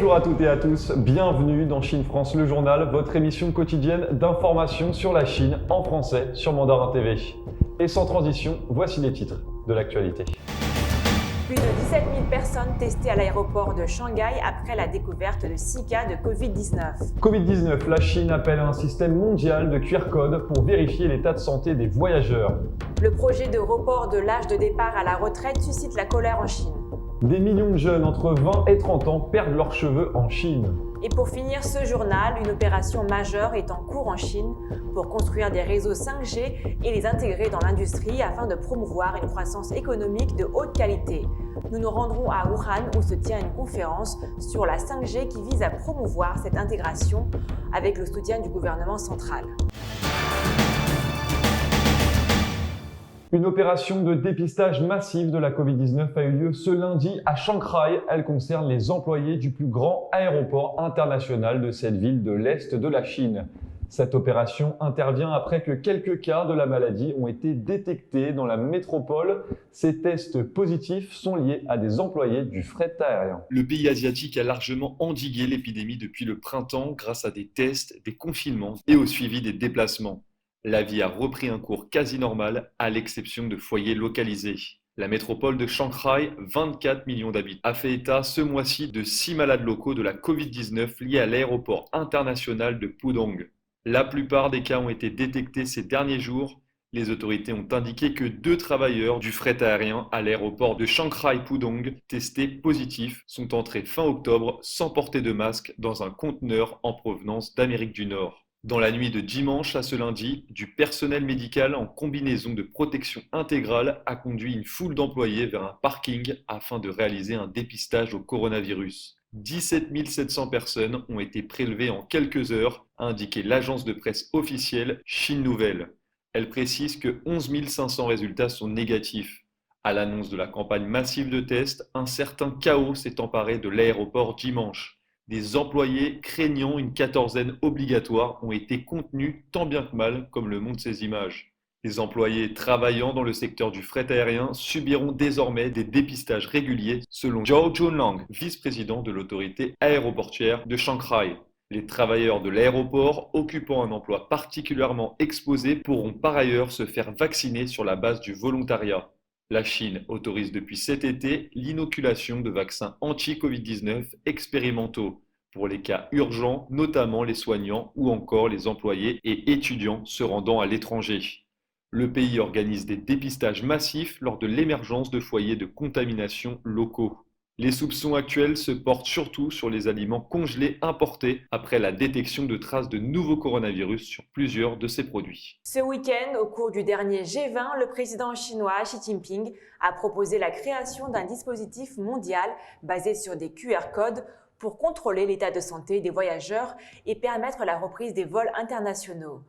Bonjour à toutes et à tous, bienvenue dans Chine France le journal, votre émission quotidienne d'information sur la Chine en français sur Mandarin TV. Et sans transition, voici les titres de l'actualité. Plus de 17 000 personnes testées à l'aéroport de Shanghai après la découverte de 6 cas de Covid-19. Covid-19, la Chine appelle à un système mondial de QR code pour vérifier l'état de santé des voyageurs. Le projet de report de l'âge de départ à la retraite suscite la colère en Chine. Des millions de jeunes entre 20 et 30 ans perdent leurs cheveux en Chine. Et pour finir ce journal, une opération majeure est en cours en Chine pour construire des réseaux 5G et les intégrer dans l'industrie afin de promouvoir une croissance économique de haute qualité. Nous nous rendrons à Wuhan où se tient une conférence sur la 5G qui vise à promouvoir cette intégration avec le soutien du gouvernement central. Une opération de dépistage massif de la Covid-19 a eu lieu ce lundi à Shanghai. Elle concerne les employés du plus grand aéroport international de cette ville de l'Est de la Chine. Cette opération intervient après que quelques cas de la maladie ont été détectés dans la métropole. Ces tests positifs sont liés à des employés du fret aérien. Le pays asiatique a largement endigué l'épidémie depuis le printemps grâce à des tests, des confinements et au suivi des déplacements. La vie a repris un cours quasi normal, à l'exception de foyers localisés. La métropole de Shanghai, 24 millions d'habitants, a fait état ce mois-ci de 6 malades locaux de la Covid-19 liés à l'aéroport international de Pudong. La plupart des cas ont été détectés ces derniers jours. Les autorités ont indiqué que 2 travailleurs du fret aérien à l'aéroport de Shanghai-Pudong, testés positifs, sont entrés fin octobre sans porter de masque dans un conteneur en provenance d'Amérique du Nord. Dans la nuit de dimanche à ce lundi, du personnel médical en combinaison de protection intégrale a conduit une foule d'employés vers un parking afin de réaliser un dépistage au coronavirus. 17 700 personnes ont été prélevées en quelques heures, a indiqué l'agence de presse officielle Chine Nouvelle. Elle précise que 11 500 résultats sont négatifs. À l'annonce de la campagne massive de tests, un certain chaos s'est emparé de l'aéroport dimanche. Des employés craignant une quatorzaine obligatoire ont été contenus tant bien que mal, comme le montrent ces images. Les employés travaillant dans le secteur du fret aérien subiront désormais des dépistages réguliers, selon Zhou Junlang, vice-président de l'autorité aéroportuaire de Shanghai. Les travailleurs de l'aéroport occupant un emploi particulièrement exposé pourront par ailleurs se faire vacciner sur la base du volontariat. La Chine autorise depuis cet été l'inoculation de vaccins anti-Covid-19 expérimentaux pour les cas urgents, notamment les soignants ou encore les employés et étudiants se rendant à l'étranger. Le pays organise des dépistages massifs lors de l'émergence de foyers de contamination locaux. Les soupçons actuels se portent surtout sur les aliments congelés importés après la détection de traces de nouveaux coronavirus sur plusieurs de ces produits. Ce week-end, au cours du dernier G20, le président chinois Xi Jinping a proposé la création d'un dispositif mondial basé sur des QR codes pour contrôler l'état de santé des voyageurs et permettre la reprise des vols internationaux.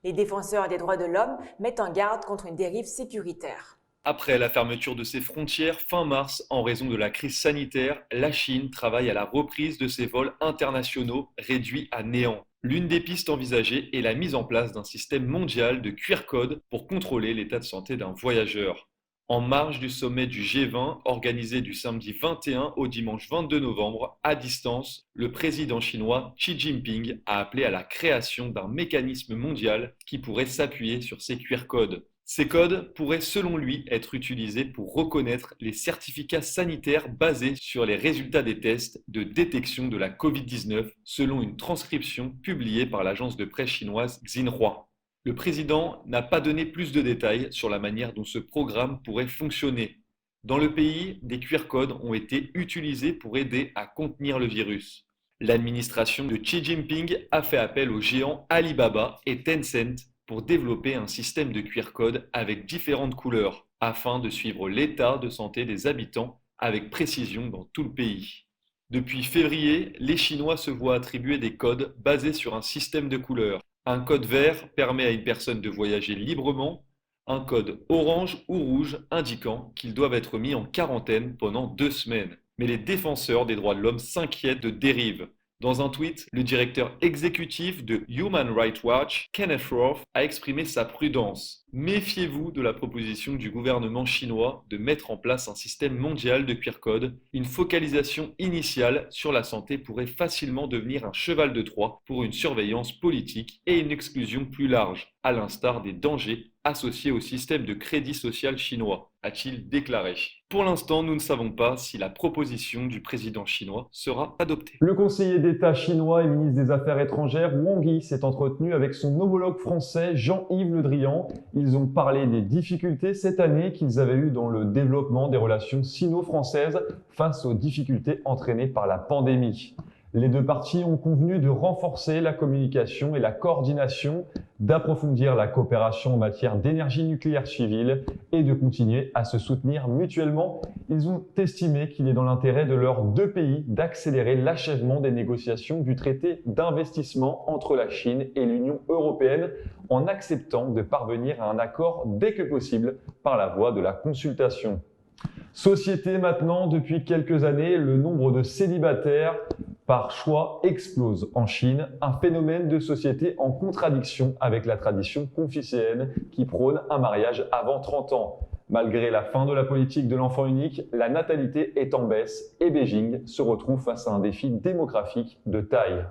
Les défenseurs des droits de l'homme mettent en garde contre une dérive sécuritaire. Après la fermeture de ses frontières fin mars en raison de la crise sanitaire, la Chine travaille à la reprise de ses vols internationaux réduits à néant. L'une des pistes envisagées est la mise en place d'un système mondial de QR code pour contrôler l'état de santé d'un voyageur. En marge du sommet du G20 organisé du samedi 21 au dimanche 22 novembre à distance, le président chinois Xi Jinping a appelé à la création d'un mécanisme mondial qui pourrait s'appuyer sur ces QR codes. Ces codes pourraient selon lui être utilisés pour reconnaître les certificats sanitaires basés sur les résultats des tests de détection de la Covid-19 selon une transcription publiée par l'agence de presse chinoise Xinhua. Le président n'a pas donné plus de détails sur la manière dont ce programme pourrait fonctionner. Dans le pays, des QR codes ont été utilisés pour aider à contenir le virus. L'administration de Xi Jinping a fait appel aux géants Alibaba et Tencent pour développer un système de QR code avec différentes couleurs, afin de suivre l'état de santé des habitants avec précision dans tout le pays. Depuis février, les Chinois se voient attribuer des codes basés sur un système de couleurs. Un code vert permet à une personne de voyager librement, un code orange ou rouge indiquant qu'ils doivent être mis en quarantaine pendant 2 semaines. Mais les défenseurs des droits de l'homme s'inquiètent de dérives. Dans un tweet, le directeur exécutif de Human Rights Watch, Kenneth Roth, a exprimé sa prudence. Méfiez-vous de la proposition du gouvernement chinois de mettre en place un système mondial de QR code. Une focalisation initiale sur la santé pourrait facilement devenir un cheval de Troie pour une surveillance politique et une exclusion plus large, à l'instar des dangers associés au système de crédit social chinois, a-t-il déclaré. Pour l'instant, nous ne savons pas si la proposition du président chinois sera adoptée. Le conseiller d'État chinois et ministre des Affaires étrangères Wang Yi s'est entretenu avec son homologue français Jean-Yves Le Drian. Ils ont parlé des difficultés cette année qu'ils avaient eues dans le développement des relations sino-françaises face aux difficultés entraînées par la pandémie. Les deux parties ont convenu de renforcer la communication et la coordination, d'approfondir la coopération en matière d'énergie nucléaire civile et de continuer à se soutenir mutuellement. Ils ont estimé qu'il est dans l'intérêt de leurs deux pays d'accélérer l'achèvement des négociations du traité d'investissement entre la Chine et l'Union européenne en acceptant de parvenir à un accord dès que possible par la voie de la consultation. Société maintenant, depuis quelques années, le nombre de célibataires par choix explose en Chine, un phénomène de société en contradiction avec la tradition confucéenne qui prône un mariage avant 30 ans. Malgré la fin de la politique de l'enfant unique, la natalité est en baisse et Beijing se retrouve face à un défi démographique de taille.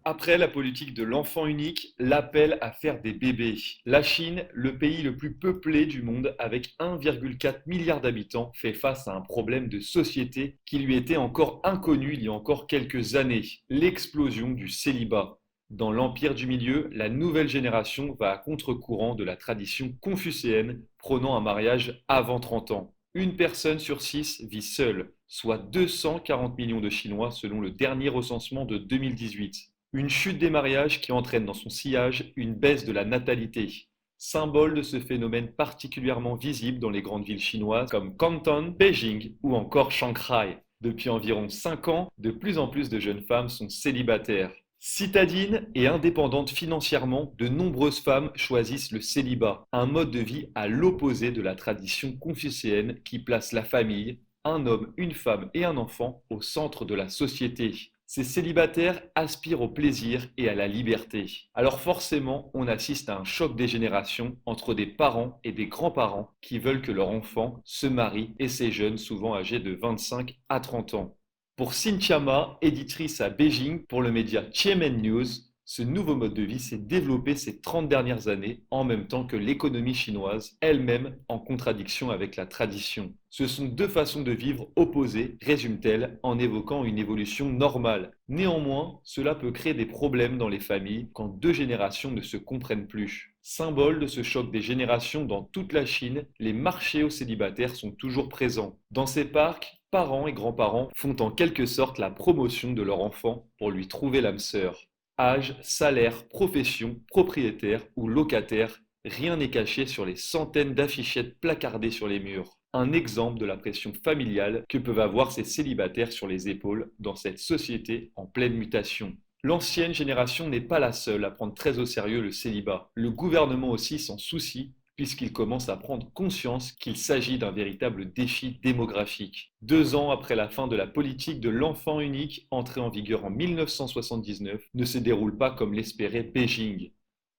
Après la politique de l'enfant unique, l'appel à faire des bébés. La Chine, le pays le plus peuplé du monde avec 1,4 milliard d'habitants, fait face à un problème de société qui lui était encore inconnu il y a encore quelques années, l'explosion du célibat. Dans l'Empire du Milieu, la nouvelle génération va à contre-courant de la tradition confucéenne prônant un mariage avant 30 ans. Une personne sur 6 vit seule, soit 240 millions de Chinois selon le dernier recensement de 2018. Une chute des mariages qui entraîne dans son sillage une baisse de la natalité. Symbole de ce phénomène particulièrement visible dans les grandes villes chinoises comme Canton, Beijing ou encore Shanghai. Depuis environ 5 ans, de plus en plus de jeunes femmes sont célibataires. Citadines et indépendantes financièrement, de nombreuses femmes choisissent le célibat, un mode de vie à l'opposé de la tradition confucéenne qui place la famille, un homme, une femme et un enfant au centre de la société. Ces célibataires aspirent au plaisir et à la liberté. Alors forcément, on assiste à un choc des générations entre des parents et des grands-parents qui veulent que leur enfant se marie et ces jeunes souvent âgés de 25 à 30 ans. Pour Cynthia Ma, éditrice à Beijing pour le média Qianmen News, ce nouveau mode de vie s'est développé ces 30 dernières années en même temps que l'économie chinoise, elle-même en contradiction avec la tradition. Ce sont deux façons de vivre opposées, résume-t-elle, en évoquant une évolution normale. Néanmoins, cela peut créer des problèmes dans les familles quand deux générations ne se comprennent plus. Symbole de ce choc des générations dans toute la Chine, les marchés aux célibataires sont toujours présents. Dans ces parcs, parents et grands-parents font en quelque sorte la promotion de leur enfant pour lui trouver l'âme sœur. Âge, salaire, profession, propriétaire ou locataire, rien n'est caché sur les centaines d'affichettes placardées sur les murs. Un exemple de la pression familiale que peuvent avoir ces célibataires sur les épaules dans cette société en pleine mutation. L'ancienne génération n'est pas la seule à prendre très au sérieux le célibat. Le gouvernement aussi s'en soucie puisqu'il commence à prendre conscience qu'il s'agit d'un véritable défi démographique. 2 ans après la fin de la politique de l'enfant unique, entrée en vigueur en 1979, ne se déroule pas comme l'espérait Beijing.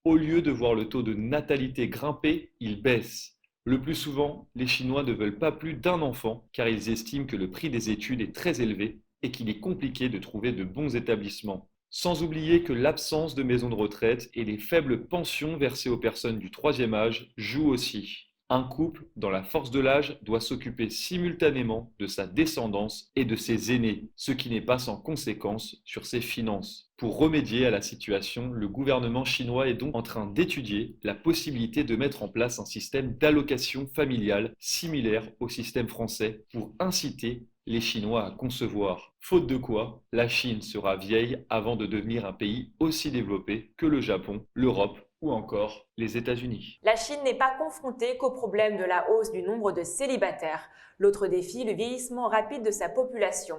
Au lieu de voir le taux de natalité grimper, il baisse. Le plus souvent, les Chinois ne veulent pas plus d'un enfant car ils estiment que le prix des études est très élevé et qu'il est compliqué de trouver de bons établissements. Sans oublier que l'absence de maisons de retraite et les faibles pensions versées aux personnes du troisième âge jouent aussi. Un couple, dans la force de l'âge, doit s'occuper simultanément de sa descendance et de ses aînés, ce qui n'est pas sans conséquence sur ses finances. Pour remédier à la situation, le gouvernement chinois est donc en train d'étudier la possibilité de mettre en place un système d'allocation familiale similaire au système français pour inciter les Chinois à concevoir. Faute de quoi, la Chine sera vieille avant de devenir un pays aussi développé que le Japon, l'Europe ou encore les États-Unis. La Chine n'est pas confrontée qu'au problème de la hausse du nombre de célibataires. L'autre défi, le vieillissement rapide de sa population.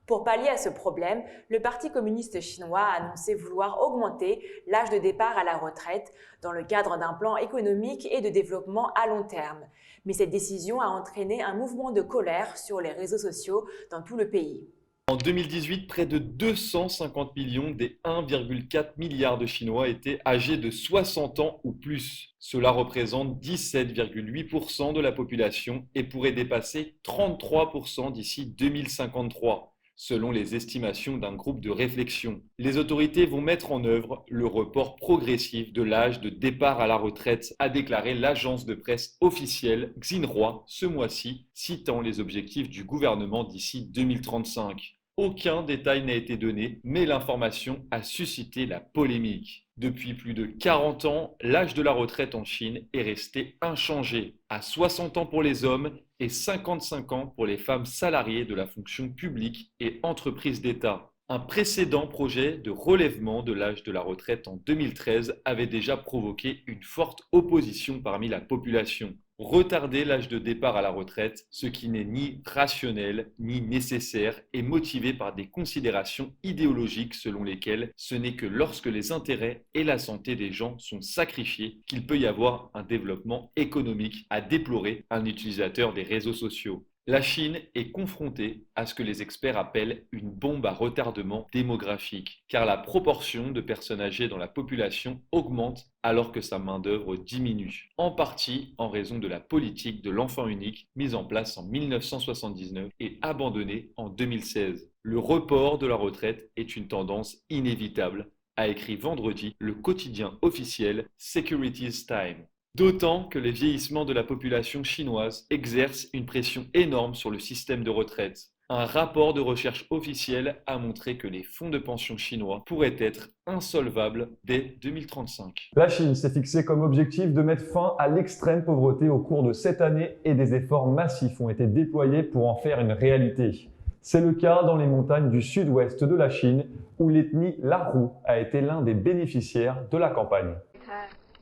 Pour pallier à ce problème, le Parti communiste chinois a annoncé vouloir augmenter l'âge de départ à la retraite dans le cadre d'un plan économique et de développement à long terme. Mais cette décision a entraîné un mouvement de colère sur les réseaux sociaux dans tout le pays. En 2018, près de 250 millions des 1,4 milliard de Chinois étaient âgés de 60 ans ou plus. Cela représente 17,8% de la population et pourrait dépasser 33% d'ici 2053, selon les estimations d'un groupe de réflexion. Les autorités vont mettre en œuvre le report progressif de l'âge de départ à la retraite, a déclaré l'agence de presse officielle Xinhua ce mois-ci, citant les objectifs du gouvernement d'ici 2035. Aucun détail n'a été donné, mais l'information a suscité la polémique. Depuis plus de 40 ans, l'âge de la retraite en Chine est resté inchangé, à 60 ans pour les hommes et 55 ans pour les femmes salariées de la fonction publique et entreprises d'État. Un précédent projet de relèvement de l'âge de la retraite en 2013 avait déjà provoqué une forte opposition parmi la population. Retarder l'âge de départ à la retraite, ce qui n'est ni rationnel ni nécessaire, est motivé par des considérations idéologiques selon lesquelles ce n'est que lorsque les intérêts et la santé des gens sont sacrifiés qu'il peut y avoir un développement économique, a déploré un utilisateur des réseaux sociaux. La Chine est confrontée à ce que les experts appellent une bombe à retardement démographique, car la proportion de personnes âgées dans la population augmente alors que sa main-d'œuvre diminue, en partie en raison de la politique de l'enfant unique mise en place en 1979 et abandonnée en 2016. Le report de la retraite est une tendance inévitable, a écrit vendredi le quotidien officiel Securities Time. D'autant que les vieillissements de la population chinoise exercent une pression énorme sur le système de retraite. Un rapport de recherche officiel a montré que les fonds de pension chinois pourraient être insolvables dès 2035. La Chine s'est fixé comme objectif de mettre fin à l'extrême pauvreté au cours de cette année et des efforts massifs ont été déployés pour en faire une réalité. C'est le cas dans les montagnes du sud-ouest de la Chine où l'ethnie Larou a été l'un des bénéficiaires de la campagne.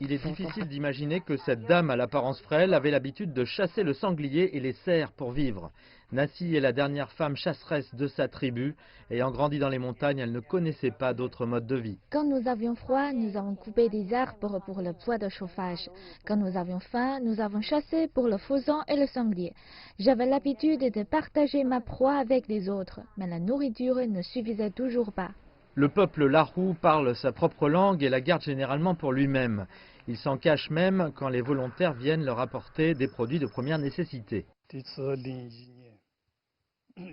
Il est difficile d'imaginer que cette dame à l'apparence frêle avait l'habitude de chasser le sanglier et les cerfs pour vivre. Nassi est la dernière femme chasseresse de sa tribu. Ayant grandi dans les montagnes, elle ne connaissait pas d'autre mode de vie. Quand nous avions froid, nous avons coupé des arbres pour le bois de chauffage. Quand nous avions faim, nous avons chassé pour le fausan et le sanglier. J'avais l'habitude de partager ma proie avec les autres, mais la nourriture ne suffisait toujours pas. Le peuple Larou parle sa propre langue et la garde généralement pour lui-même. Il s'en cache même quand les volontaires viennent leur apporter des produits de première nécessité.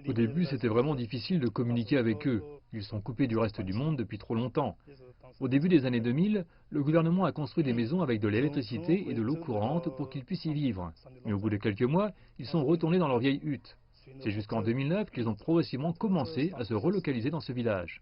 Au début, c'était vraiment difficile de communiquer avec eux. Ils sont coupés du reste du monde depuis trop longtemps. Au début des années 2000, le gouvernement a construit des maisons avec de l'électricité et de l'eau courante pour qu'ils puissent y vivre. Mais au bout de quelques mois, ils sont retournés dans leur vieille hutte. C'est jusqu'en 2009 qu'ils ont progressivement commencé à se relocaliser dans ce village.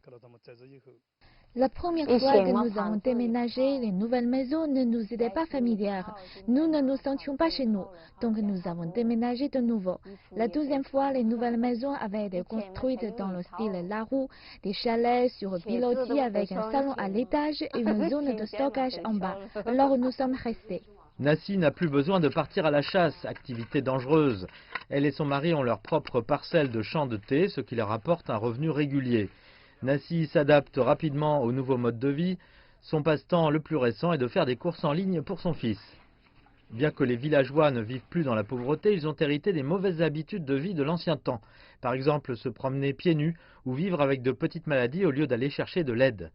La première fois que nous avons déménagé, les nouvelles maisons ne nous étaient pas familières. Nous ne nous sentions pas chez nous, donc nous avons déménagé de nouveau. La deuxième fois, les nouvelles maisons avaient été construites dans le style Larou, des chalets sur pilotis avec un salon à l'étage et une zone de stockage en bas. Alors nous sommes restés. Nassi n'a plus besoin de partir à la chasse, activité dangereuse. Elle et son mari ont leur propre parcelle de champs de thé, ce qui leur apporte un revenu régulier. Nassi s'adapte rapidement au nouveau mode de vie. Son passe-temps le plus récent est de faire des courses en ligne pour son fils. Bien que les villageois ne vivent plus dans la pauvreté, ils ont hérité des mauvaises habitudes de vie de l'ancien temps. Par exemple, se promener pieds nus ou vivre avec de petites maladies au lieu d'aller chercher de l'aide.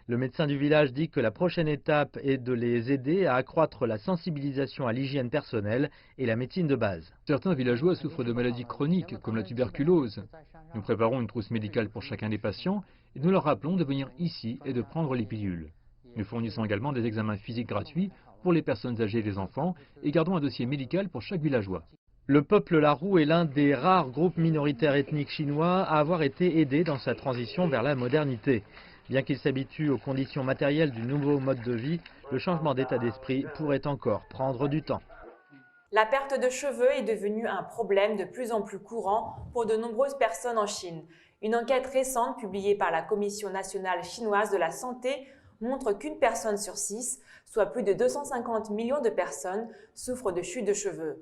Le médecin du village dit que la prochaine étape est de les aider à accroître la sensibilisation à l'hygiène personnelle et la médecine de base. Certains villageois souffrent de maladies chroniques comme la tuberculose. Nous préparons une trousse médicale pour chacun des patients et nous leur rappelons de venir ici et de prendre les pilules. Nous fournissons également des examens physiques gratuits pour les personnes âgées et les enfants et gardons un dossier médical pour chaque villageois. Le peuple Larou est l'un des rares groupes minoritaires ethniques chinois à avoir été aidé dans sa transition vers la modernité. Bien qu'il s'habitue aux conditions matérielles du nouveau mode de vie, le changement d'état d'esprit pourrait encore prendre du temps. La perte de cheveux est devenue un problème de plus en plus courant pour de nombreuses personnes en Chine. Une enquête récente publiée par la Commission nationale chinoise de la santé montre qu'une personne sur 6, soit plus de 250 millions de personnes, souffre de chute de cheveux.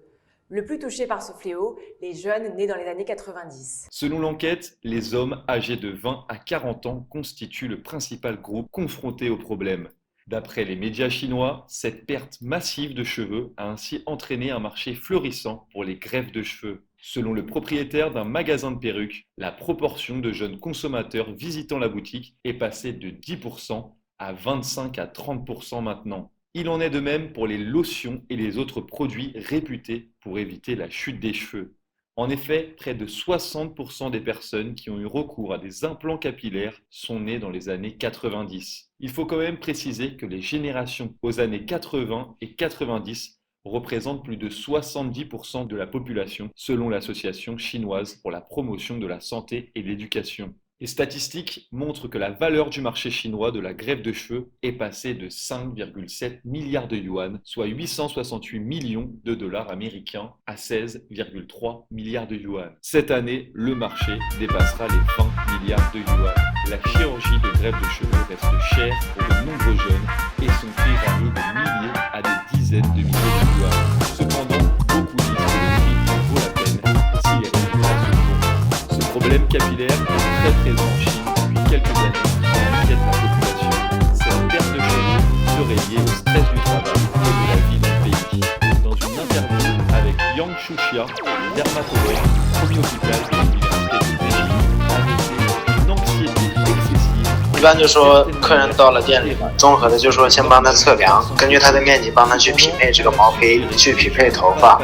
Le plus touché par ce fléau, les jeunes nés dans les années 90. Selon l'enquête, les hommes âgés de 20 à 40 ans constituent le principal groupe confronté au problème. D'après les médias chinois, cette perte massive de cheveux a ainsi entraîné un marché florissant pour les greffes de cheveux. Selon le propriétaire d'un magasin de perruques, la proportion de jeunes consommateurs visitant la boutique est passée de 10% à 25 à 30% maintenant. Il en est de même pour les lotions et les autres produits réputés pour éviter la chute des cheveux. En effet, près de 60% des personnes qui ont eu recours à des implants capillaires sont nées dans les années 90. Il faut quand même préciser que les générations aux années 80 et 90 représentent plus de 70% de la population, selon l'Association chinoise pour la promotion de la santé et l'éducation. Les statistiques montrent que la valeur du marché chinois de la greffe de cheveux est passée de 5,7 milliards de yuan, soit 868 millions de dollars américains, à 16,3 milliards de yuan. Cette année, le marché dépassera les 20 milliards de yuan. La chirurgie de greffe de cheveux reste chère pour de nombreux jeunes et son prix varie de milliers à des dizaines de milliers de yuan. Cependant, beaucoup disent que le prix vaut la peine si les résultats se font. Ce problème capillaire est très présent en Chine depuis quelques années et inquiète la population. Cette perte de cheveux serait liée au stress du travail et de la vie dans le pays. Dans une interview avec Yang Shuxia, dermatologue, premier hôpital de l'université de Beijing, a noté une anxiété excessive. 一般就说客人到了店里了，综合的就说先帮他测量，根据他的面积帮他去匹配这个毛坯，去匹配头发，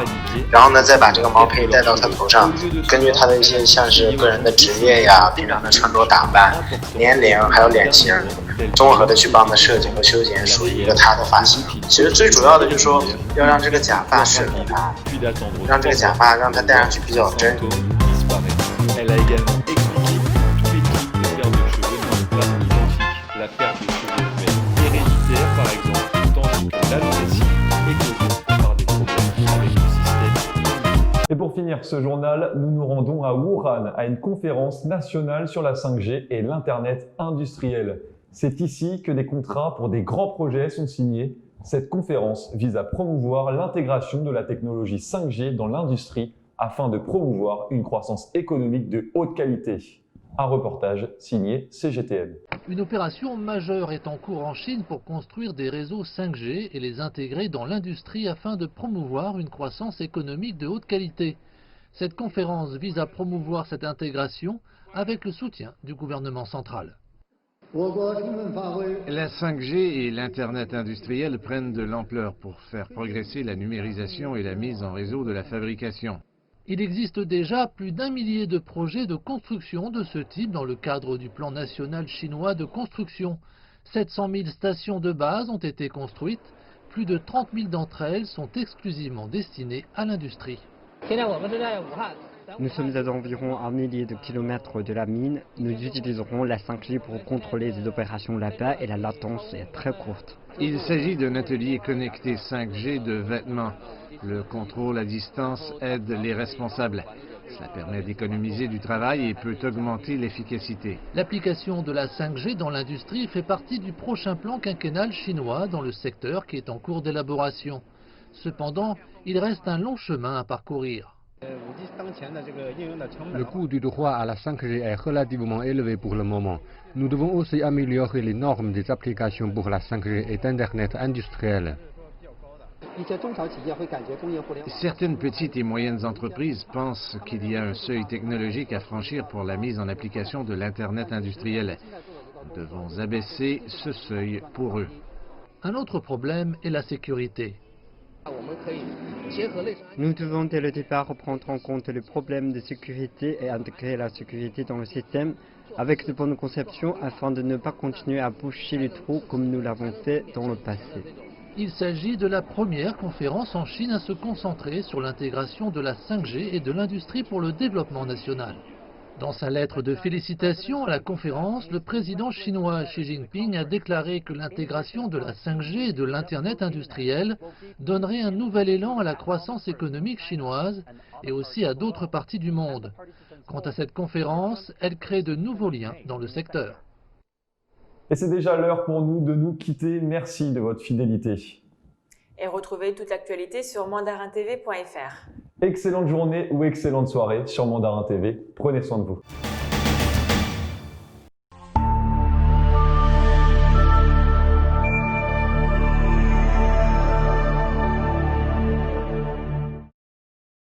然后呢再把这个毛坯戴到他头上，根据他的一些像是个人的职业呀、平常的穿着打扮、年龄还有脸型，综合的去帮他设计和修剪属于一个他的发型。其实最主要的就是说要让这个假发适合他，让这个假发让他戴上去比较真。 Elle a également expliqué que tous les types de perte de cheveux ne sont pas identiques. La perte de cheveux peut être héréditaire par exemple, tandis que l'alopécie est causée par des problèmes avec le système immunitaire. Et pour finir ce journal, nous nous rendons à Wuhan, à une conférence nationale sur la 5G et l'Internet industriel. C'est ici que des contrats pour des grands projets sont signés. Cette conférence vise à promouvoir l'intégration de la technologie 5G dans l'industrie afin de promouvoir une croissance économique de haute qualité. Un reportage signé CGTN. Une opération majeure est en cours en Chine pour construire des réseaux 5G et les intégrer dans l'industrie afin de promouvoir une croissance économique de haute qualité. Cette conférence vise à promouvoir cette intégration avec le soutien du gouvernement central. La 5G et l'Internet industriel prennent de l'ampleur pour faire progresser la numérisation et la mise en réseau de la fabrication. Il existe déjà plus d'1 millier de projets de construction de ce type dans le cadre du plan national chinois de construction. 700 000 stations de base ont été construites. Plus de 30 000 d'entre elles sont exclusivement destinées à l'industrie. Nous sommes à environ 1 millier de kilomètres de la mine. Nous utiliserons la 5G pour contrôler les opérations là-bas et la latence est très courte. Il s'agit d'un atelier connecté 5G de vêtements. Le contrôle à distance aide les responsables. Cela permet d'économiser du travail et peut augmenter l'efficacité. L'application de la 5G dans l'industrie fait partie du prochain plan quinquennal chinois dans le secteur qui est en cours d'élaboration. Cependant, il reste un long chemin à parcourir. Le coût du droit à la 5G est relativement élevé pour le moment. Nous devons aussi améliorer les normes des applications pour la 5G et d'Internet industriel. Certaines petites et moyennes entreprises pensent qu'il y a un seuil technologique à franchir pour la mise en application de l'Internet industriel. Nous devons abaisser ce seuil pour eux. Un autre problème est la sécurité. Nous devons dès le départ prendre en compte les problèmes de sécurité et intégrer la sécurité dans le système avec de bonnes conceptions afin de ne pas continuer à boucher les trous comme nous l'avons fait dans le passé. Il s'agit de la première conférence en Chine à se concentrer sur l'intégration de la 5G et de l'industrie pour le développement national. Dans sa lettre de félicitations à la conférence, le président chinois Xi Jinping a déclaré que l'intégration de la 5G et de l'Internet industriel donnerait un nouvel élan à la croissance économique chinoise et aussi à d'autres parties du monde. Quant à cette conférence, elle crée de nouveaux liens dans le secteur. Et c'est déjà l'heure pour nous de nous quitter. Merci de votre fidélité. Et retrouvez toute l'actualité sur mandarintv.fr. Excellente journée ou excellente soirée sur Mandarin TV. Prenez soin de vous.